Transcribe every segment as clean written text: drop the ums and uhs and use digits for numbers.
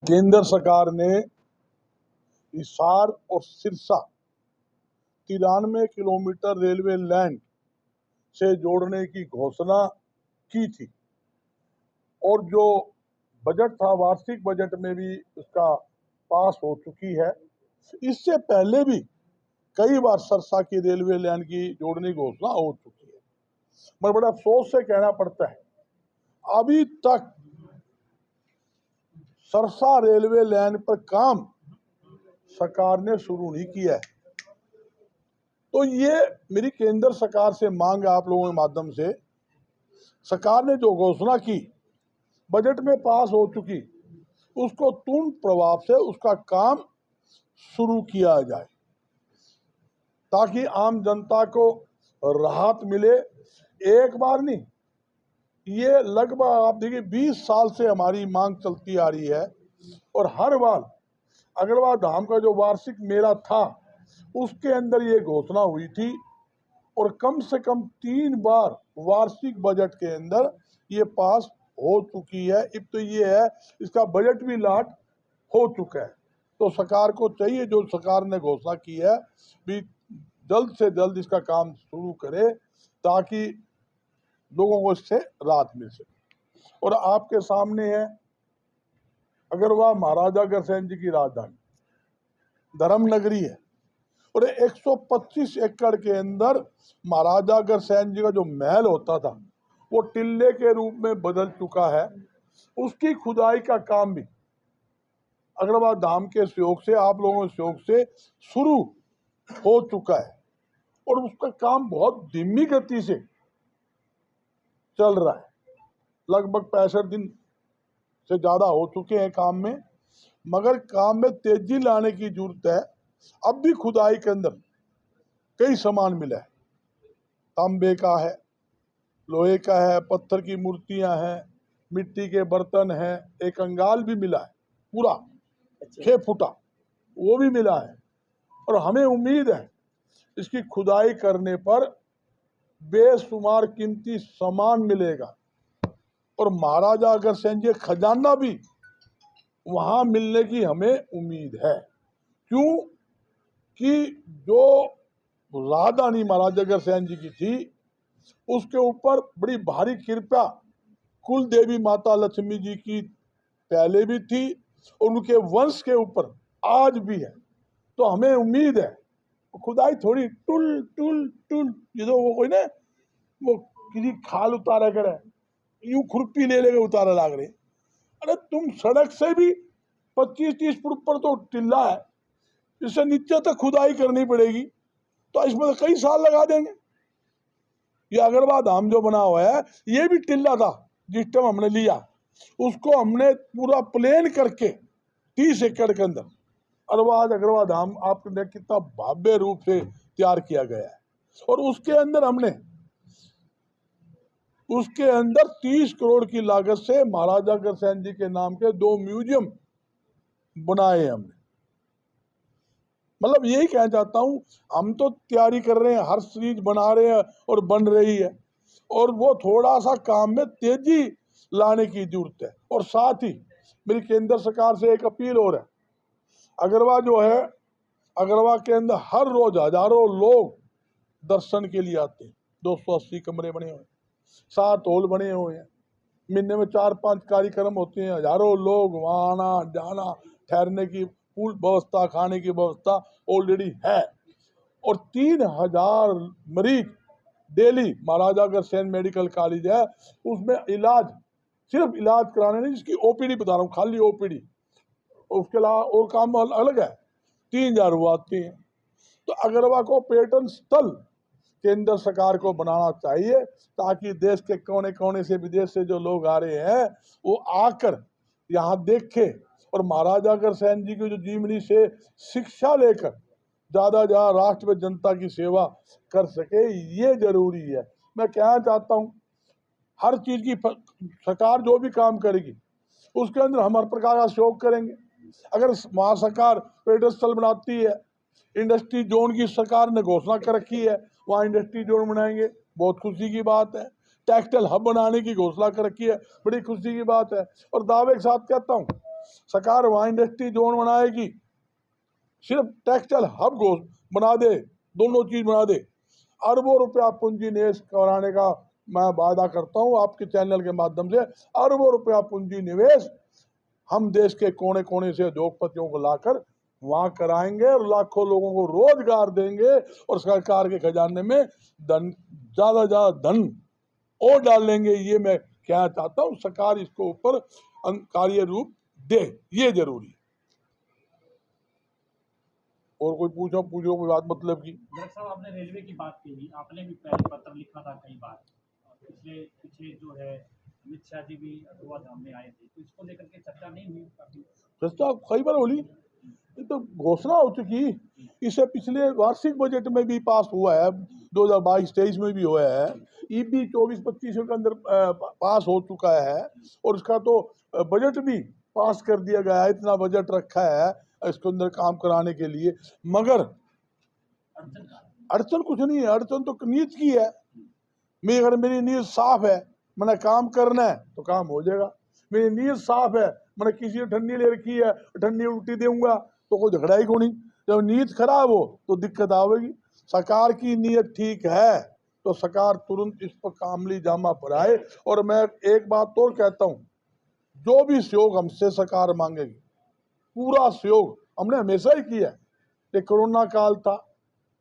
केंद्र सरकार ने हिसार और सिरसा 93 किलोमीटर रेलवे लाइन से जोड़ने की घोषणा की थी और जो बजट था वार्षिक बजट में भी उसका पास हो चुकी है। इससे पहले भी कई बार सिरसा की रेलवे लाइन की जोड़ने की घोषणा हो चुकी है, मगर बड़ा अफसोस से कहना पड़ता है अभी तक सिरसा रेलवे लाइन पर काम सरकार ने शुरू नहीं किया है। तो ये मेरी केंद्र सरकार से मांग है आप लोगों के माध्यम से, सरकार ने जो घोषणा की बजट में पास हो चुकी, उसको तुरंत प्रभाव से उसका काम शुरू किया जाए ताकि आम जनता को राहत मिले। एक बार नहीं, ये लगभग आप देखिए 20 साल से हमारी मांग चलती आ रही है और हर बार अग्रवाल धाम का जो वार्षिक मेला था उसके अंदर ये घोषणा हुई थी और कम से कम 3 बार वार्षिक बजट के अंदर ये पास हो चुकी है। अब तो ये है इसका बजट भी लाट हो चुका है। तो सरकार को चाहिए, जो सरकार ने घोषणा की है, भी जल्द से जल्द इसका काम शुरू करे ताकि लोगों को इससे राहत मिल सके। और आपके सामने है अग्रवाल महाराजा अग्रसेन जी की राजधानी धर्म नगरी है और 125 एकड़ के अंदर महाराजा अग्रसेन जी का जो महल होता था वो टिल्ले के रूप में बदल चुका है। उसकी खुदाई का काम भी अग्रवाल धाम के सहयोग से, आप लोगों के सहयोग से शुरू हो चुका है और उसका काम बहुत धीमी गति से चल रहा है। लगभग 65 दिन से ज़्यादा हो चुके हैं काम में, मगर काम में तेजी लाने की जरूरत है। अब भी खुदाई के अंदर कई सामान मिला है, तांबे का है, लोहे का है, पत्थर की मूर्तियां हैं, मिट्टी के बर्तन हैं, एक अंगाल भी मिला है पूरा 6 फुटा, वो भी मिला है। और हमें उम्मीद है इसकी खुदाई करने पर बेशुमार कीमती सामान मिलेगा और महाराजा अग्रसेन जी खजाना भी वहां मिलने की हमें उम्मीद है। क्यों कि जो राजधानी महाराजा अग्रसेन जी की थी उसके ऊपर बड़ी भारी कृपा कुल देवी माता लक्ष्मी जी की पहले भी थी और उनके वंश के ऊपर आज भी है। तो हमें उम्मीद है खुदाई थोड़ी टुल टुल टुल जो वो कोई ना वो किसी खाल उतारा करे यूं खुरपी ले लेकर उतारा लाग रहे। अरे तुम सड़क से भी 25-30 फुट पर तो टिल्ला है, इससे नीचे तक खुदाई करनी पड़ेगी, तो इसमें तो कई साल लगा देंगे। ये अग्रवाल धाम जो बना हुआ है ये भी टिल्ला था, जिस टाइम हमने लिया उसको हमने पूरा प्लेन करके 30 एकड़ के अंदर अग्रवाल धाम आपने कितना भव्य रूप से तैयार किया गया है। और उसके अंदर 30 करोड़ की लागत से महाराजा अग्रसेन जी के नाम के 2 म्यूजियम बनाए हमने। मतलब यही कहना चाहता हूं, हम तो तैयारी कर रहे हैं, हर चीज बना रहे हैं और बन रही है और वो थोड़ा सा काम में तेजी लाने की जरूरत है। और साथ ही मेरी केंद्र सरकार से एक अपील और है, अग्रवाल जो है, अग्रवाल के अंदर हर रोज हजारों लोग दर्शन के लिए आते हैं। 280 कमरे बने हुए, 7 हॉल बने हुए हैं, महीने में 4-5 कार्यक्रम होते हैं, हजारों लोग वहाँ आना जाना, ठहरने की पूरी व्यवस्था, खाने की व्यवस्था ऑलरेडी है और 3000 मरीज daily Maharaja Agrasen medical college है उसमें इलाज, सिर्फ इलाज कराने नहीं, जिसकी ओपीडी बता रहा हूँ, खाली ओपीडी, उसके अलावा और काम अलग है, 3000 वो आते हैं। तो अग्रवाल को पर्यटन स्थल केंद्र सरकार को बनाना चाहिए ताकि देश के कोने कोने से, विदेश से जो लोग आ रहे हैं वो आकर यहाँ देखे और महाराजा अग्रसेन जी की जो जीवनी से शिक्षा लेकर ज्यादा राष्ट्र में जनता की सेवा कर सके, ये जरूरी है। मैं कहना चाहता हूँ हर चीज की सरकार जो भी काम करेगी उसके अंदर हम हर प्रकार का सहयोग करेंगे। अगर वहाँ सरकार पर्यटन स्थल बनाती है, इंडस्ट्री जोन की सरकार ने घोषणा कर रखी है, वहाँ इंडस्ट्री जोन बनाएंगे, बहुत खुशी की बात है। टेक्सटाइल हब बनाने की घोषणा कर रखी है, बड़ी खुशी की बात है। और दावे के साथ कहता हूँ सरकार वहाँ इंडस्ट्री जोन बनाएगी, सिर्फ टेक्सटाइल हब बना दे, दोनों चीज बना दे। अरबों रुपया पूंजी निवेश कराने का मैं वादा करता हूँ आपके चैनल के माध्यम से। अरबों रुपया पूंजी निवेश हम देश के कोने कोने से उद्योगपतियों को लाकर वहां कराएंगे और लाखों लोगों को रोजगार देंगे और सरकार के खजाने में ज्यादा धन और डालेंगे। ये मैं कहना चाहता हूँ, सरकार इसको ऊपर कार्य रूप दे, ये जरूरी है। और कोई पूछो कोई बात मतलब की। डॉक्टर साहब, आपने रेलवे की बात की, आपने भी पहले पत्र लिखा था कई बार, पिछले जो है अमित शाह जी भी अगरवा धाम में आए थे, तो इसको लेकर के चर्चा नहीं हुई? काफी चर्चा कई बार होली, ये तो घोषणा हो चुकी, इसे पिछले वार्षिक बजट में भी पास हुआ है, 2022-23 में भी हुआ है, ईबी 24-25 के अंदर पास हो चुका है और उसका तो बजट भी पास कर दिया गया है। इतना बजट रखा है इसके अंदर काम कराने के लिए, मगर अड़चन कुछ नहीं है। अड़चन तो नीयत की है। अगर मेरी नीयत साफ है, मैंने काम करना है तो काम हो जाएगा। मेरी नीयत साफ है, मैंने किसी ने ठंडी ले रखी है, ठंडी उल्टी दूंगा तो कोई झगड़ा ही को नहीं। जब नीयत खराब हो तो दिक्कत आवेगी। सरकार की नीयत ठीक है तो सरकार तुरंत इस पर कामली जामा पड़ाए। और मैं एक बात और कहता हूँ, जो भी सहयोग हमसे सरकार मांगेगी, पूरा सहयोग हमने हमेशा ही किया है। ये कोरोना काल था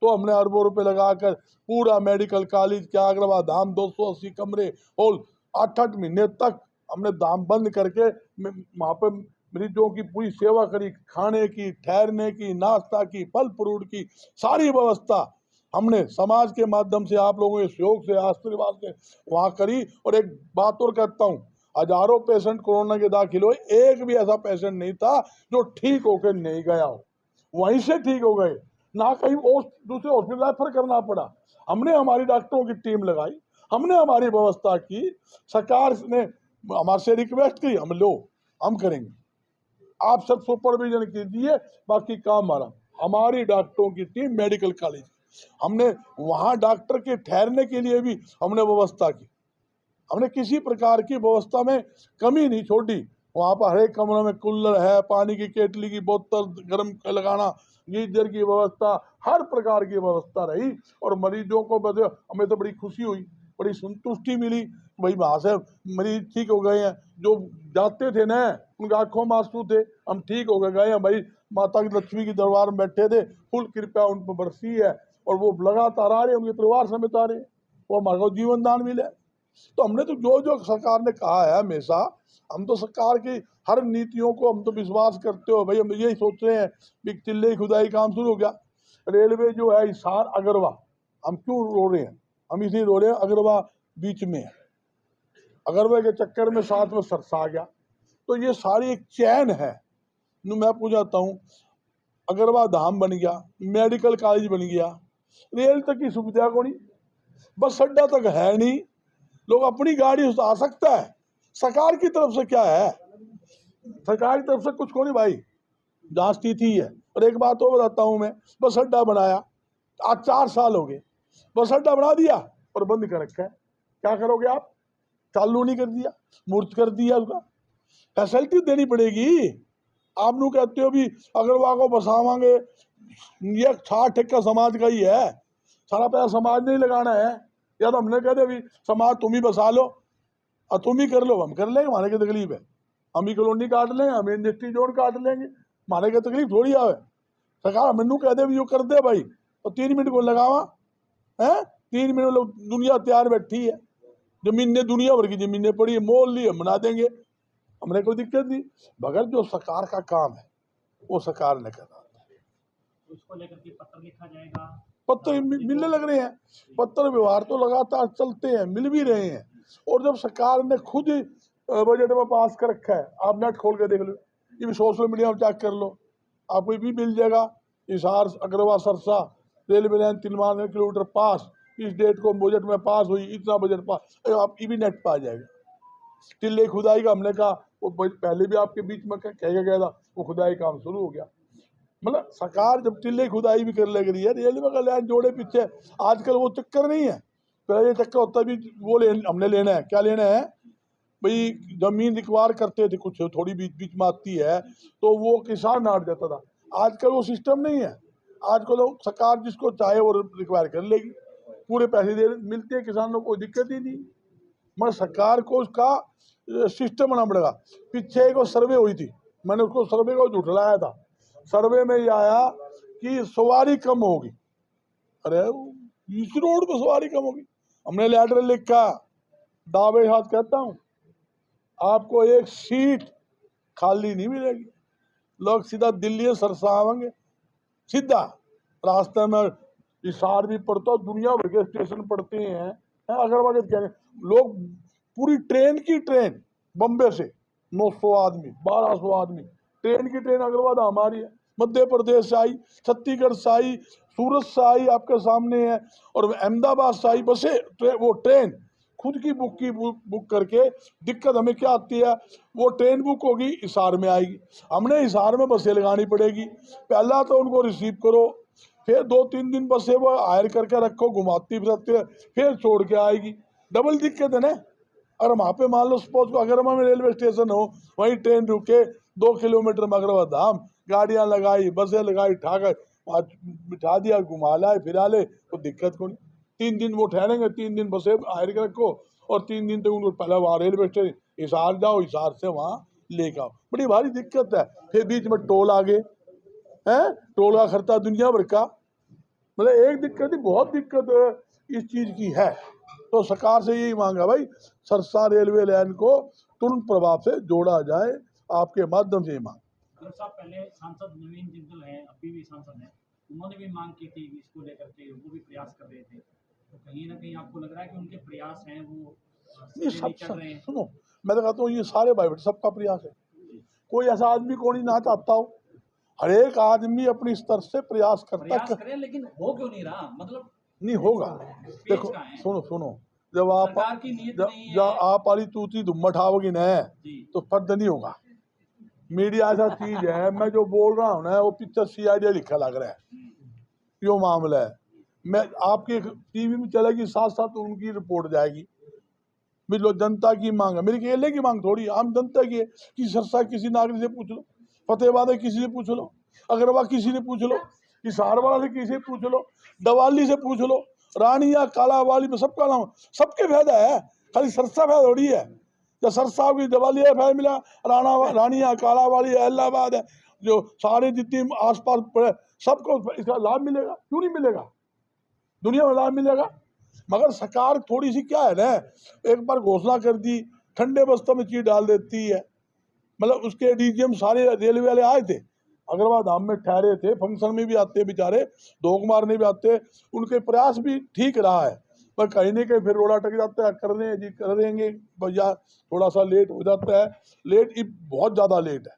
तो हमने अरबों रुपए लगाकर पूरा मेडिकल कॉलेज क्या अग्रवा धाम 280 कमरे और 8-8 महीने तक हमने धाम बंद करके वहाँ पर मरीजों की पूरी सेवा करी। खाने की, ठहरने की, नाश्ता की, फल फ्रूट की सारी व्यवस्था हमने समाज के माध्यम से, आप लोगों के सहयोग से, आशीर्वाद से वहाँ करी। और एक बात और कहता हूँ, हजारों पेशेंट कोरोना के दाखिल हुए, एक भी ऐसा पेशेंट नहीं था जो ठीक होकर नहीं गया हो, वहीं से ठीक हो गए, ना कहीं और दूसरे हॉस्पिटल रेफर करना पड़ा। हमने हमारी डॉक्टरों की टीम लगाई, हमने हमारी व्यवस्था की, सरकार ने हमारे से रिक्वेस्ट की, हम करेंगे, आप सब सुपरविजन कीजिए, बाकी काम हमारी डॉक्टरों की टीम मेडिकल कॉलेज, हमने वहाँ डॉक्टर के ठहरने के लिए भी हमने व्यवस्था की। हमने किसी प्रकार की व्यवस्था में कमी नहीं छोड़ी। वहाँ पर हर एक कमरे में कूलर है, पानी की केटली की बोतल गर्म लगाना, गीजर की व्यवस्था, हर प्रकार की व्यवस्था रही। और मरीजों को हमें तो बड़ी खुशी हुई, बड़ी संतुष्टि मिली, भाई वहाँ से मरीज ठीक हो गए हैं। जो जाते थे ना, उनकी आंखों में आंसू थे, हम ठीक हो गए हैं भाई, माता की लक्ष्मी की दरबार में बैठे थे, फुल कृपया उन पर बरसी है और वो लगातार आ रहे, उनके परिवार समेत आ रहे, वो हमारे को जीवन दान मिले। तो हमने तो जो सरकार ने कहा है हमेशा, हम तो सरकार की हर नीतियों को हम तो विश्वास करते हो भाई। हम यही सोच रहे हैं कि टिल्ले खुदाई काम शुरू हो गया, रेलवे जो है हिसार अगरवा, हम क्यों रो रहे हैं? हम इसलिए रो रहे हैं, अगरवा बीच में है, अगरवा के चक्कर में साथ में सरसा आ गया, तो ये सारी एक चैन है। मैं पूछाता हूँ, अगरवा धाम बन गया, मेडिकल कॉलेज बन गया, रेल तक की सुविधा को नहीं, बस अड्डा तक है नहीं, लोग अपनी गाड़ी आ सकता है। सरकार की तरफ से क्या है? सरकार की तरफ से कुछ को नहीं भाई, जहाँ स्थिति है। और एक बात और बताता हूँ मैं, बस अड्डा बनाया, आज 4 साल हो गए, बस अड्डा बना दिया और बंद कर रखा है। क्या करोगे आप? चालू नहीं कर दिया, मूर्त कर दिया, उसका फैसिलिटी देनी पड़ेगी। आप लोग कहते हो भी अगरवा को बसावांगे, ये 60 ठेका समाज का ही है, सारा पैसा समाज नहीं लगाना है। या तो हमने कह दिया भी समाज तुम ही बसा लो और तुम ही कर लो, हम कर लेंगे, हमारे की तकलीफ है, हम ही कॉलोनी काट लेंगे, हम इंडस्ट्री जोन काट लेंगे, हमारे की तकलीफ थोड़ी आवे। सरकार मैनू कह दे भी जो कर दे भाई, तो 3 मिनट को लगावा है, 3 मिनट लोग, दुनिया तैयार बैठी है, जमीनें दुनिया भर की जमीनें पड़ी है, मोल ली, हम बना देंगे, हमने कोई दिक्कत नहीं। मगर जो सरकार का काम है वो सरकार ने करना। उसको लेकर के पत्र लिखा जाएगा, पत्र मिलने लग रहे हैं, पत्र व्यवहार तो लगातार चलते हैं, मिल भी रहे हैं। और जब सरकार ने खुद ही बजट में पास कर रखा है, आप नेट खोल के देख लो, ये भी सोशल मीडिया में चेक कर लो, आपको ये भी मिल जाएगा। हिसार अगरवा सरसा रेलवे लाइन 3 किलोमीटर पास, इस डेट को बजट में पास हुई, इतना बजट पास, आप ये भी नेट पा जाएगा। टिल्ले खुदाई का हमने कहा, वो पहले भी आपके बीच में कह गया था, वो खुदाई काम शुरू हो गया। मतलब सरकार जब टिल्ले खुदाई भी कर लग रही है, रेलवे का लाइन जोड़े पीछे, आजकल वो चक्कर नहीं है। पहले ये चक्कर होता भी वो हमने लेना है, क्या लेना है, भाई जमीन रिक्वायर करते थे, कुछ थोड़ी बीच बीच में आती है तो वो किसान नाट जाता था। आजकल वो सिस्टम नहीं है। आजकल वो सरकार जिसको चाहे वो रिक्वायर कर लेगी, पूरे पैसे दे मिलते हैं किसानों को, कोई दिक्कत ही नहीं। मगर सरकार को उसका सिस्टम बनाना पड़ेगा। पीछे एक सर्वे हुई थी, मैंने उसको सर्वे को झुठलाया था। सर्वे में ये आया कि सवारी कम होगी। अरे इस रोड पे सवारी कम होगी? हमने लेटर लिखा, दावे के साथ कहता हूँ, आपको एक सीट खाली नहीं मिलेगी। लोग सीधा दिल्ली से सरसा आवेंगे, सीधा रास्ते में हिसार भी पड़ता, दुनिया भर के स्टेशन पड़ते हैं। अगरवाल कह रहे लोग, पूरी ट्रेन की ट्रेन बम्बे से 900 आदमी 1200 आदमी ट्रेन की ट्रेन अग्रवाल हमारी है, मध्य प्रदेश से आई, छत्तीसगढ़ से आई, सूरत से आई, आपके सामने है, और अहमदाबाद से आई बसें। वो ट्रेन खुद की बुक करके, दिक्कत हमें क्या आती है, वो ट्रेन बुक होगी, हिसार में आएगी, हमने हिसार में बसें लगानी पड़ेगी। पहला तो उनको रिसीव करो, फिर 2-3 दिन बसें वो हायर करके रखो, घुमाती फिरती, फिर छोड़ के आएगी। डबल दिक्कत है ना। और वहाँ पे मान लो सपोज अगरमा में रेलवे स्टेशन हो, वहीं ट्रेन रुके, 2 किलोमीटर में अगरवा धाम, गाड़ियाँ लगाई, बसें लगाई, ठाकर बिठा दिया, घुमा लाए, फिरा ले, तो दिक्कत को नहीं। 3 दिन वो ठहरेंगे, 3 दिन बसें हायर के रखो, और 3 दिन तक उनको पहले वहाँ रेलवे स्टेशन हिसार जाओ, हिसार से वहाँ लेके आओ, बड़ी भारी दिक्कत है। फिर बीच में टोल आ गए हैं, टोल का खर्चा दुनिया भर का। मतलब एक दिक्कत ही, बहुत दिक्कत इस चीज़ की है। तो सरकार से यही मांगा भाई, सरसा रेलवे लाइन को तुरंत प्रभाव से जोड़ा जाए, आपके माध्यम से ही मांग। साहब, पहले सांसद नवीन जिंदल हैं, अभी भी सांसद हैं, उन्होंने भी मांग की थी इसको लेकर के, वो भी प्रयास कर रहे थे। तो कहीं ना कहीं आपको लग रहा है कि उनके प्रयास हैं वो ये सब सुनो, मैं तो कहता हूँ ये सारे भाई सबका प्रयास है। कोई ऐसा आदमी को नहीं ना चाहता हो, हर एक आदमी अपनी स्तर से प्रयास करता है, लेकिन हो क्यों नहीं रहा? मतलब नहीं होगा। देखो सुनो, जब आप वाली तूती धुम्मा ठाओगी ना, तो फर्द नहीं होगा। मीडिया ऐसा चीज है, मैं जो बोल रहा हूँ ना, वो पिक्चर CID लिखा लग रहा है, यो मामला है। मैं आपके टीवी में चलेगी, साथ साथ उनकी रिपोर्ट जाएगी। लो जनता की मांग है, मेरी अकेले की मांग थोड़ी, आम जनता की है। कि सरसा किसी नागरिक से पूछ लो, फतेहाबाद किसी से पूछ लो, अग्रवाल किसी से पूछ लो, हिसार वाला से किसी से पूछ लो, दवाली से पूछ लो, रानिया कालावाली में सबका नाम, सबके फायदा है, खाली सरसा फायदा थोड़ी है। जब सरसा की दवाली फायदा मिला, रानिया कालावाली इलाहाबाद है, जो सारे जितनी आसपास पड़े सबको इसका लाभ मिलेगा, क्यों नहीं मिलेगा? दुनिया में लाभ मिलेगा। मगर सरकार थोड़ी सी क्या है ना, एक बार घोषणा कर दी, ठंडे बस्तर में चीज डाल देती है। मतलब उसके DGM सारे रेलवे वाले आए थे, अग्रवाल धाम में ठहरे थे, फंक्शन में भी आते बेचारे, धोख मारने भी आते, उनके प्रयास भी ठीक रहा है। पर कहीं ना कहीं फिर रोड़ा अटक जाता है, कर रहे हैं जी, कर देंगे भैया, थोड़ा सा लेट हो जाता है। लेट बहुत ज़्यादा लेट है,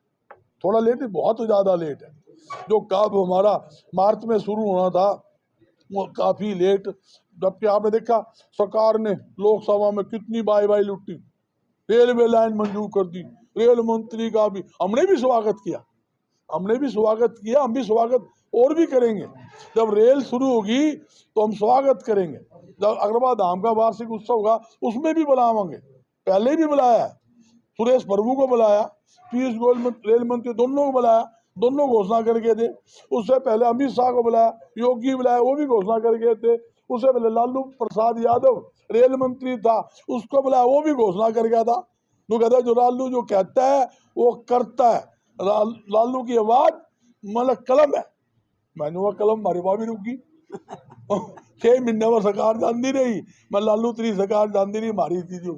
थोड़ा लेट बहुत ज़्यादा लेट है। जो काम हमारा मार्च में शुरू होना था वो काफ़ी लेट। जबकि आपने देखा सरकार ने लोकसभा में कितनी बाई लुटी, रेलवे लाइन मंजूर कर दी, रेल मंत्री का भी हमने भी स्वागत किया, हम भी स्वागत और भी करेंगे। जब रेल शुरू होगी तो हम स्वागत करेंगे। जब अग्रवाल धाम का वार्षिक उत्सव होगा उसमें भी बुलावांगे, पहले भी बुलाया है, सुरेश प्रभु को बुलाया, पीयूष गोयल रेल मंत्री दोनों को बुलाया, दोनों घोषणा करके थे। उससे पहले अमित शाह को बुलाया, योगी बुलाया, वो भी घोषणा करके थे। उससे पहले लालू प्रसाद यादव रेल मंत्री था, उसको बुलाया, वो भी घोषणा कर गया था। वो कहता है जो लालू जो कहता है वो करता है। लालू की आवाज मतलब कलम है, मैंने वो कलम मारी भी रुकी 6 महीने में सरकार जानती रही, मैं लालू तेरी सरकार जानती रही, मारी थी जो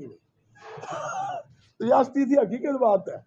रियासती थी, हकीकत बात है।